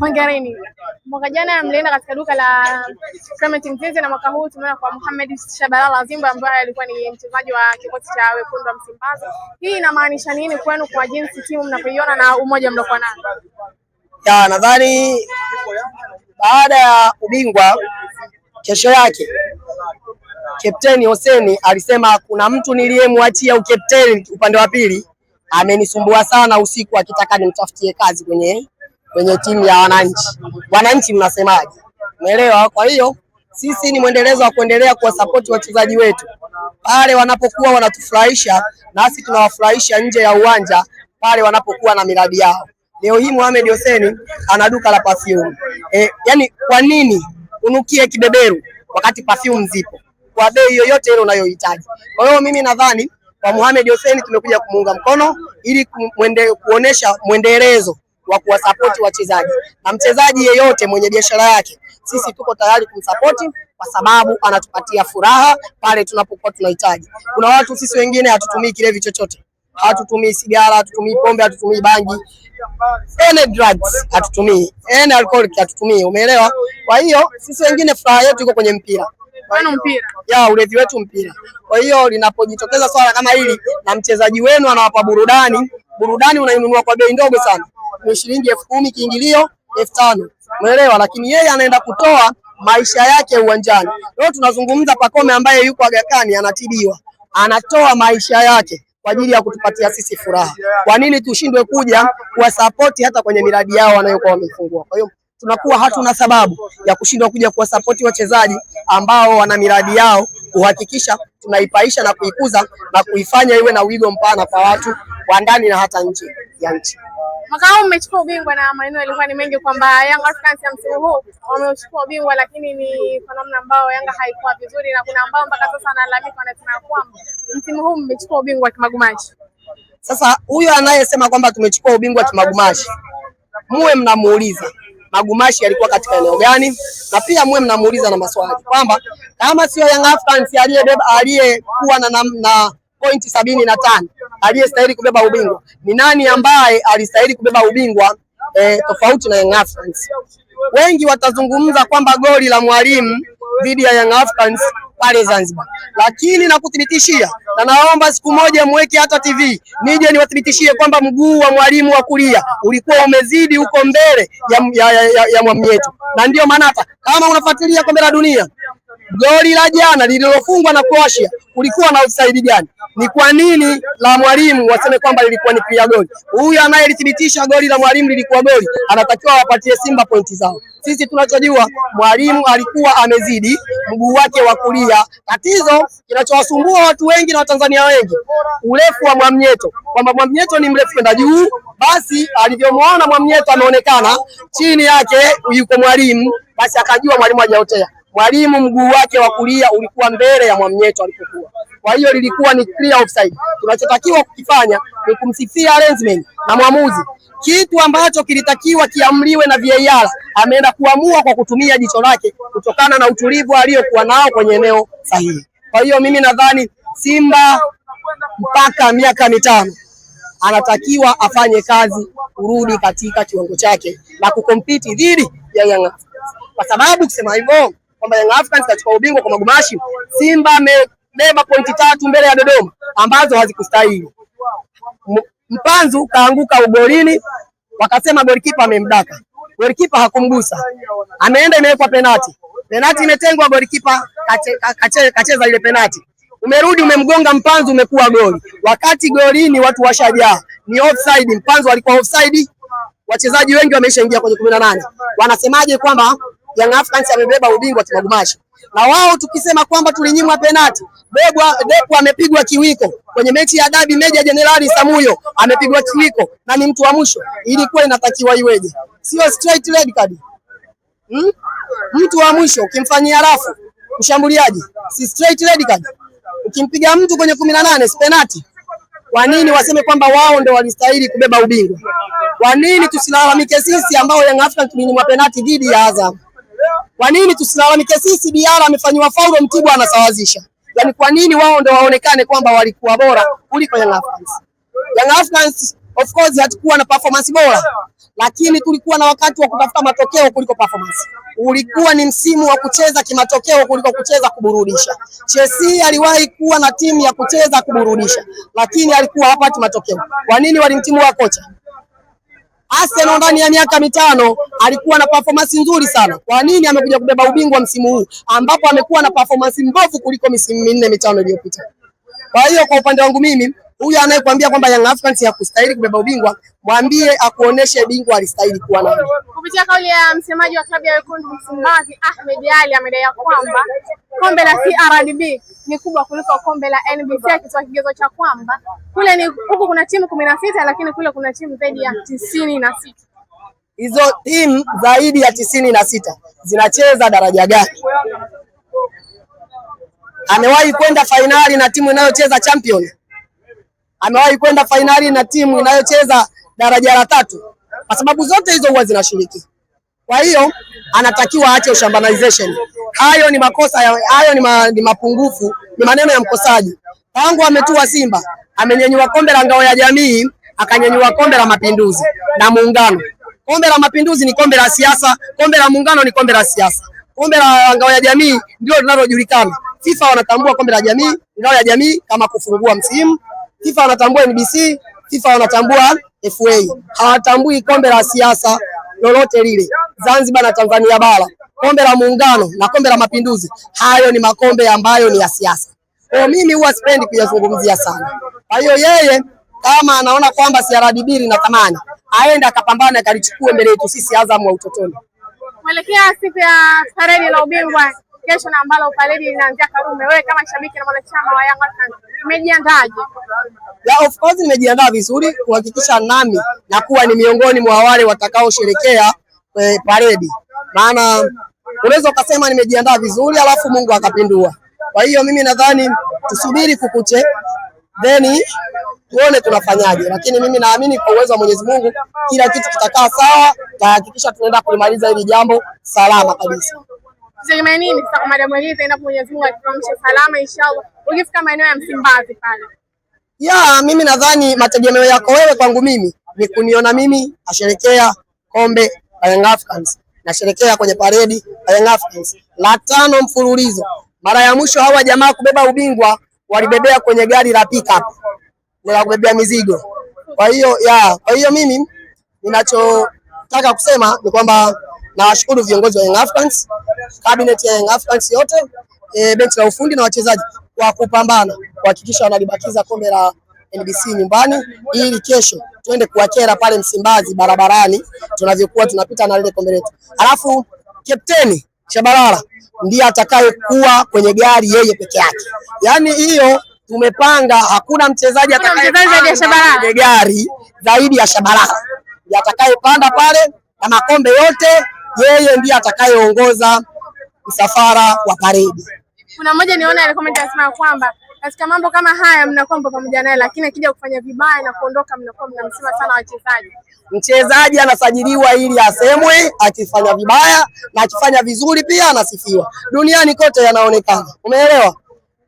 Hongereni. Mwaka jana mlienda katika duka la Clement Mzize na mwaka huu tumeona kwa Mohamed Shabalala Zimba ambaye alikuwa ni mchezaji wa kikosi cha Wekundu wa Msimbazi. Hii inamaanisha nini kwenu kwa jinsi timu mnapoiona na umoja mliokuwa nao? Nadhani baada ya ubingwa kesho yake Kapteni Hossein alisema kuna mtu niliyemwachia ukapteni upande wa pili amenisumbua sana usiku akitaka nimtafutie kazi kwenye timu ya wananchi. Wananchi mnasemaje? Umeelewa? Kwa hiyo sisi ni mwendelezo wa kuendelea kuwasapoti wachezaji wetu pale wanapokuwa wanatufurahisha, nasi tunawafurahisha nje ya uwanja pale wanapokuwa na miradi yao. Leo hii Mohamed Hussein ana duka la perfume. Yani kwa nini unukie kibeberu wakati perfume zipo kwa bei yoyote ile unayohitaji? Kwa hiyo mimi nadhani kwa Mohamed Hussein tumekuja kumuunga mkono ili kuonesha mwendelezo wa kuwasapoti wachezaji, na mchezaji yeyote mwenye biashara yake sisi tuko tayari kumsapoti kwa sababu anatupatia furaha pale tunapokuwa tunahitaji. Kuna watu sisi wengine hatutumii kilevi chochote, hatutumii sigara, hatutumii pombe, hatutumii bangi, any drugs hatutumii, any alcohol hatutumii, umeelewa? Kwa hiyo sisi wengine furaha yetu iko kwenye mpira. Mpira. Ulevi wetu mpira. Kwa hiyo linapojitokeza swala kama hili na mchezaji wenu anawapa burudani unainunua kwa bei ndogo sana. Ni shilingi 10,000 kiingilio 5,000. Umeelewa? Lakini yeye anaenda kutoa maisha yake uwanjani. Leo tunazungumza Pacome ambaye yuko Aga Khan anatibiwa. Anatoa maisha yake kwa ajili ya kutupatia sisi furaha. Kwa nini tushindwe kuja kuwasapoti hata kwenye miradi yao wanayokuwa wamefungua? Kwa hiyo tunakuwa hatuna sababu ya kushindwa kuja kuwasapoti wachezaji ambao wana miradi yao, kuhakikisha tunaipaisha na kuikuza na kuifanya iwe na wigo mpana kwa watu wa ndani na hata nje ya nchi. Mwaka huu mmechukua ubingwa na maneno yalikuwa ni mengi kwamba Young Africans ya msimu huu wamechukua ubingwa, lakini ni kwa namna ambayo Yanga haikuwa vizuri, na kuna ambao mpaka sasa wanalalamika wanasema kwamba msimu huu mmechukua ubingwa kimagumashi. Sasa huyo anayesema kwamba tumechukua ubingwa kimagumashi, muwe mnamuuliza magumashi yalikuwa katika eneo gani, na pia muwe mnamuuliza na maswali kwamba kama sio Young Africans aliyekuwa na pointi 75 aliyestahili kubeba ubingwa, ni nani ambaye alistahili kubeba ubingwa tofauti na Young Africans? Wengi watazungumza kwamba goli la Mwalimu dhidi ya Young Africans pale Zanzibar, lakini nakuthibitishia na naomba siku moja muweke hata TV nije niwathibitishie kwamba mguu wa Mwalimu wa kulia ulikuwa umezidi huko mbele ya Mwamnyeto, na ndio maana hata kama unafuatilia kombe la dunia goli la jana lililofungwa na Croatia kulikuwa na offside gani? Ni kwa nini la Mwalimu waseme kwamba lilikuwa ni clear goli? Huyu anayelithibitisha goli la Mwalimu lilikuwa goli anatakiwa wapatie Simba pointi zao. Sisi tunachojua Mwalimu alikuwa amezidi mguu wake wa kulia. Tatizo kinachowasumbua watu wengi na Watanzania wengi urefu wa Mwamnyeto, kwamba Mwamnyeto ni mrefu kwenda juu, basi alivyomwona Mwamnyeto ameonekana chini yake yuko Mwalimu, basi akajua Mwalimu hajaotea. Mwalimu mguu wake wa kulia ulikuwa mbele ya Mwamnyeto alipokuwa. Kwa hiyo lilikuwa ni clear offside. Tunachotakiwa kukifanya ni kumsifia linesman na mwamuzi. Kitu ambacho kilitakiwa kiamliwe na VAR ameenda kuamua kwa kutumia jicho lake kutokana na utulivu aliyokuwa nao kwenye eneo sahihi. Kwa hiyo mimi nadhani Simba mpaka miaka 5 anatakiwa afanye kazi kurudi katika kiwango chake na kukompiti dhidi ya Young Africans. Kwa sababu kusema hivyo kwamba Young Africans kachukua ubingwa kwa magumashi, Simba amebeba pointi 3 mbele ya Dodoma ambazo hazikustahili. Mpanzu kaanguka ugolini, wakasema golikipa amemdaka. Golikipa hakumgusa. Ameenda imewekwa penalti. Penalti imetengwa, golikipa kacheza ile penalti. Umerudi umemgonga Mpanzu, umekuwa goli. Wakati golini watu washajaa. Ni offside, Mpanzu alikuwa offside. Wachezaji wengi wameshaingia kwenye 18. Wanasemaje kwamba Young Africans amebeba ubingwa kimagumashi? Na wao tukisema kwamba tulinyimwa penalti. Depo amepigwa kiwiko kwenye mechi ya dabi, Meja Jenerali Samuyo amepigwa kiwiko na ni mtu wa mwisho. Ilikuwa inatakiwa iweje? Sio straight red card. Mtu wa mwisho ukimfanyia rafu mshambuliaji, si straight red card. Ukimpiga mtu kwenye 18 si penalti. Kwa nini waseme kwamba wao ndio walistahili kubeba ubingwa? Kwa nini tusilalamike sisi ambao Young Africans tulinyimwa penalti dhidi ya Azam? Kwa nini tusilalamike sisi Diara amefanywa faulo, Mtibwa anasawazisha? Yaani kwa nini wao ndio waonekane kwamba walikuwa bora kuliko Young Africans? Young Africans Of course hatukuwa na performance bora, lakini tulikuwa na wakati wa kutafuta matokeo kuliko performance. Ulikuwa ni msimu wa kucheza kimatokeo kuliko kucheza kuburudisha. Chelsea aliwahi kuwa na timu ya kucheza kuburudisha, lakini alikuwa hapati matokeo. Kwa nini walimtimua kocha? Arsenal ndani ya miaka mitano alikuwa na performance nzuri sana. Kwa nini amekuja kubeba ubingwa msimu huu ambapo amekuwa na performance mbovu kuliko misimu minne mitano iliyopita? Kwa hiyo kwa upande wangu mimi, huyu anayekwambia kwamba Young Africans hakustahili kubeba ubingwa, mwambie akuoneshe bingwa alistahili kuwa nani. Kupitia kauli ya msemaji wa klabu ya Wekundu Msimbazi Ahmed Ally, amedai kwamba kombe la CRDB ni kubwa kuliko kombe la NBC, akitoa kigezo cha kwamba kule ni huku kuna timu 16 lakini kule kuna timu zaidi ya 96. Hizo timu zaidi ya 96 zinacheza daraja gani? Amewahi kwenda fainali na timu inayocheza champion? Amewahi kwenda fainali na timu inayocheza daraja la 3? Kwa sababu zote hizo huwa zinashiriki. Kwa hiyo anatakiwa aache ushambalization. Hayo ni makosa, hayo ni mapungufu, ni maneno ya mkosaji. Tangu ametua Simba, amenyanyua kombe la Ngao ya Jamii, akanyanyua kombe la Mapinduzi na Muungano. Kombe la Mapinduzi ni kombe la siasa, kombe la Muungano ni kombe la siasa. Kombe la Ngao ya Jamii ndio linalojulikana. FIFA wanatambua kombe la jamii, Ngao ya Jamii kama kufungua msimu. FIFA wanatambua NBC, FIFA wanatambua FA. Hawatambui kombe la siasa lolote lile. Zanzibar na Tanzania bara, kombe la Muungano na kombe la Mapinduzi, hayo ni makombe ambayo ni ya siasa. Kwa mimi huwa sipendi kuyazungumzia sana. Kwa hiyo yeye kama anaona kwamba CRDB ina thamani, aende akapambane akalichukue mbele yetu sisi Azam wa utotoni. Kuelekea siku ya paredi la ubingwa kesho na ambalo paredi inaanzia Karume, wewe kama shabiki na mwanachama wa Young Africans umejiandaje? Yeah, of course nimejiandaa vizuri kuhakikisha nami na kuwa ni miongoni mwa wale watakaosherekea paredi. Maana unaweza ukasema nimejiandaa vizuri alafu Mungu akapindua. Kwa hiyo mimi nadhani tusubiri kukuche, then tuone tunafanyaje, lakini mimi naamini kwa uwezo wa Mwenyezi Mungu kila kitu kitakaa sawa, tahakikisha tunaenda kulimaliza hili jambo salama kabisa. Sema nini sasa kwa Madam Eliza, endapo Mwenyezi Mungu atuamshe salama inshallah ukifika maeneo ya Msimbazi pale? Mimi nadhani mategemeo yako wewe kwangu mimi ni kuniona mimi nasherekea kombe la Young Africans, nasherekea kwenye paredi la Young Africans la 5 mfululizo. Mara ya mwisho hawa jamaa kubeba ubingwa walibebea kwenye gari la pickup la kubebea mizigo. Kwa hiyo mimi ninachotaka kusema ni kwamba nawashukuru viongozi wa Young Africans, cabinet ya Young Africans yote, benchi la ufundi na wachezaji kwa kupambana kuhakikisha wanalibakiza kombe la NBC nyumbani ili kesho tuende kuwakera pale Msimbazi barabarani tunavyokuwa tunapita na lile kombe letu. Alafu kapteni Shabalala ndiye atakayekuwa kwenye gari yeye peke yake. Yaani hiyo tumepanga, hakuna mchezaji atakayepanda kwenye gari zaidi ya Shabalala. Ndiye atakayepanda pale na makombe yote, yeye ndiye atakayeongoza msafara wa paredi. Kuna mmoja niona ile comment anasema kwamba katika mambo kama haya mnakuwa pamoja naye, lakini akija kufanya vibaya na kuondoka mnakuwa mnamsema sana wachezaji. Mchezaji anasajiliwa ili asemwe akifanya vibaya, na akifanya vizuri pia anasifiwa. Duniani kote yanaonekana. Umeelewa?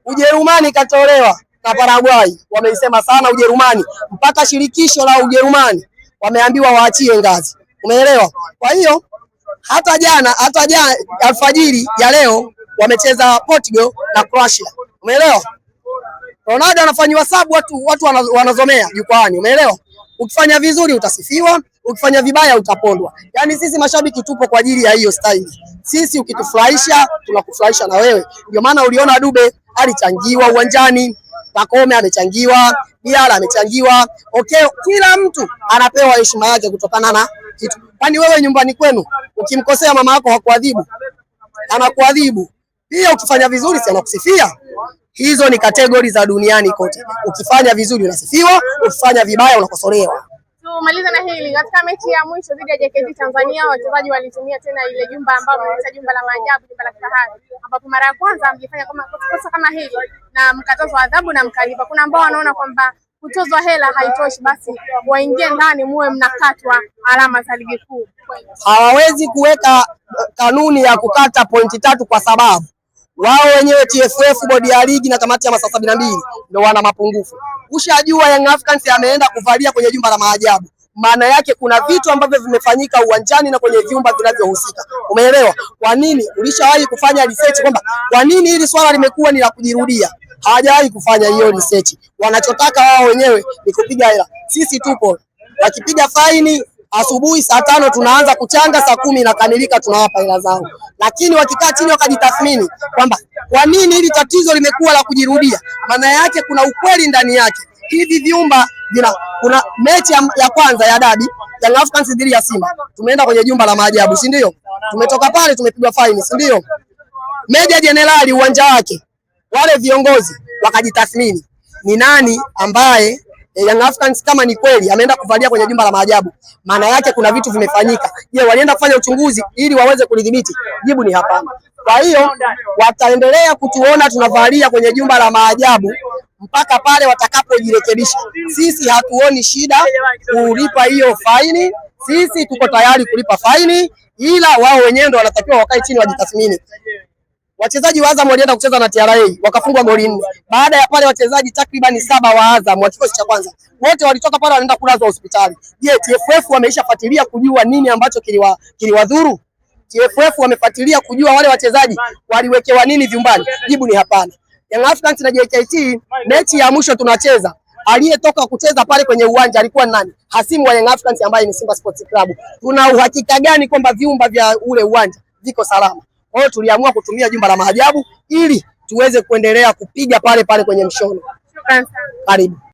Ujerumani katolewa na Paraguay, wameisema sana Ujerumani, mpaka shirikisho la Ujerumani wameambiwa waachie ngazi. Umeelewa? Kwa hiyo hata jana alfajiri ya leo wamecheza Portugal na Croatia. Umeelewa? Ronaldo anafanywa sabu, watu wanazomea jukwaani. Umeelewa? Ukifanya vizuri utasifiwa, ukifanya vibaya utapondwa. Yaani sisi mashabiki tupo kwa ajili ya hiyo style. Sisi ukitufurahisha tunakufurahisha na wewe. Ndio maana uliona Dube alichangiwa uwanjani, Pacome amechangiwa, Diala amechangiwa. Okay, kila mtu anapewa heshima yake kutokana na kitu. Kwani wewe nyumbani kwenu ukimkosea mama yako hakuadhibu? Anakuadhibu. Pia ukifanya vizuri si anakusifia? Hizo ni kategori za duniani kote. Ukifanya vizuri unasifiwa, ukifanya vibaya unakosolewa. Tumaliza na hili. Katika mechi ya mwisho dhidi ya JKT Tanzania, wachezaji walitumia tena ile jumba ambalo linaitwa jumba la maajabu, jumba la kifahari, ambapo mara ya kwanza mlifanya kosa kama hili na mkatozwa adhabu na mkalipa. Kuna ambao wanaona kwamba kutozwa hela haitoshi, basi waingie ndani muwe mnakatwa alama za ligi kuu. Hawawezi kuweka kanuni ya kukata pointi 3 kwa sababu Wao wenyewe TFF, bodi ya ligi na kamati ya masaa 72 ndio wana mapungufu. Ushajua Young Africans ameenda kuvalia kwenye jumba la maajabu, maana yake kuna vitu ambavyo vimefanyika uwanjani na kwenye vyumba vinavyohusika. Umeelewa? Kwa nini? Ulishawahi kufanya research kwamba kwa nini hili swala limekuwa ni la kujirudia? Hawajawahi kufanya hiyo research. Wanachotaka wao wenyewe ni kupiga hela. Sisi tupo, wakipiga faini asubuhi saa 5 tunaanza kuchanga, saa 10 inakamilika, tunawapa hela zao. Lakini wakikaa chini wakajitathmini kwamba kwa nini hili tatizo limekuwa la kujirudia, maana yake kuna ukweli ndani yake. Hivi vyumba kuna mechi ya kwanza ya dabi Young Africans dhidi ya Simba, tumeenda kwenye jumba la maajabu, si ndio? Tumetoka pale tumepigwa faini, si ndio? Meja Jenerali uwanja wake, wale viongozi wakajitathmini ni nani ambaye Young Africans kama ni kweli ameenda kuvalia kwenye jumba la maajabu, maana yake kuna vitu vimefanyika. Je, walienda kufanya uchunguzi ili waweze kulidhibiti? Jibu ni hapana. Kwa hiyo wataendelea kutuona tunavalia kwenye jumba la maajabu mpaka pale watakapojirekebisha. Sisi hatuoni shida kulipa hiyo faini, sisi tuko tayari kulipa faini, ila wao wenyewe ndio wanatakiwa wakae chini wajitathmini. Wachezaji wa Azam walienda kucheza na TRA wakafungwa goli 4. Baada ya pale wachezaji takriban 7 wa Azam wa kikosi cha kwanza wote walitoka pale wanaenda kulazwa hospitali. Je, TFF wameishafuatilia kujua nini ambacho kiliwadhuru? TFF wamefuatilia kujua wale wachezaji waliwekewa nini vyumbani? Jibu ni hapana. Young Africans na JKT mechi ya mwisho tunacheza, aliyetoka kucheza pale kwenye uwanja alikuwa nani? Hasimu wa Young Africans ambaye ni Simba Sports Club. Tuna uhakika gani kwamba vyumba vya ule uwanja viko salama? Kwa hiyo tuliamua kutumia jumba la maajabu ili tuweze kuendelea kupiga pale pale kwenye mshono. Karibu.